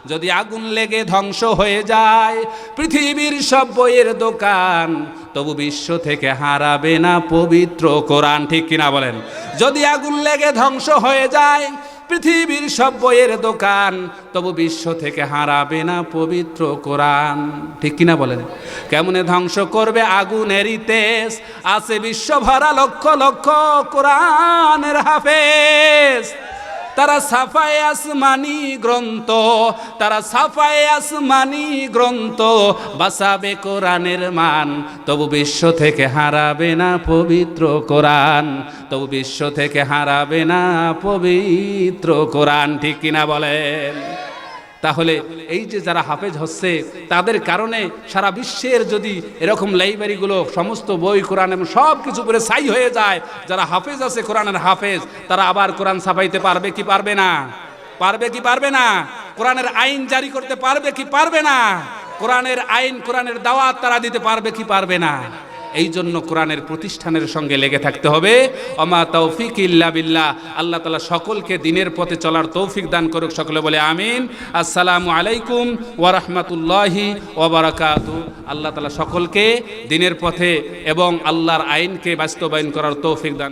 যদি আগুন লেগে ধ্বংস হয়ে যায় পৃথিবীর সব বইয়ের দোকান, তবু বিশ্ব থেকে হারাবে না পবিত্র কোরআন। ঠিক কিনা বলেন? যদি আগুন লেগে ধ্বংস হয়ে যায় পৃথিবীর সব বইয়ের দোকান, তবু বিশ্ব থেকে হারাবে না পবিত্র কোরআন। ঠিক কিনা বলেন? কেমনে ধ্বংস করবে আগুনেরই তেজ, আছে বিশ্ব ভরা লক্ষ লক্ষ কোরআনের হাফেজ। তারা সাফায়ে আসমানি গ্রন্থ, তারা সাফায়ে আসমানি গ্রন্থ, বাঁচাবে কোরআনের মান, তবু বিশ্ব থেকে হারাবে না পবিত্র কোরআন, তবু বিশ্ব থেকে হারাবে না পবিত্র কোরআন। ঠিক কিনা বলেন? তাহলে এই যে যারা হাফেজ হচ্ছে তাদের কারণে সারা বিশ্বের যদি এরকম লাইব্রেরিগুলো সমস্ত বই কোরআন এবং সব কিছু করে ছাই হয়ে যায়, যারা হাফেজ আছে কোরআনের হাফেজ, তারা আবার কোরআন ছাপাইতে পারবে কি পারবে না? পারবে কি পারবে না? কোরআনের আইন জারি করতে পারবে কি পারবে না? কোরআনের আইন, কোরআনের দাওয়াত তারা দিতে পারবে কি পারবে না? এই জন্য কোরআনের প্রতিষ্ঠানের সঙ্গে লেগে থাকতে হবে। ওমা তৌফিক ইল্লা বিল্লাহ। আল্লাহ তাআলা সকলকে দিনের পথে চলার তৌফিক দান করুক। সকলে বলে আমিন। আসসালামু আলাইকুম ওয়া রাহমাতুল্লাহি ওয়া বারাকাতুহু। আল্লাহ তাআলা সকলকে দিনের পথে এবং আল্লাহর আইনকে বাস্তবায়ন করার তৌফিক দান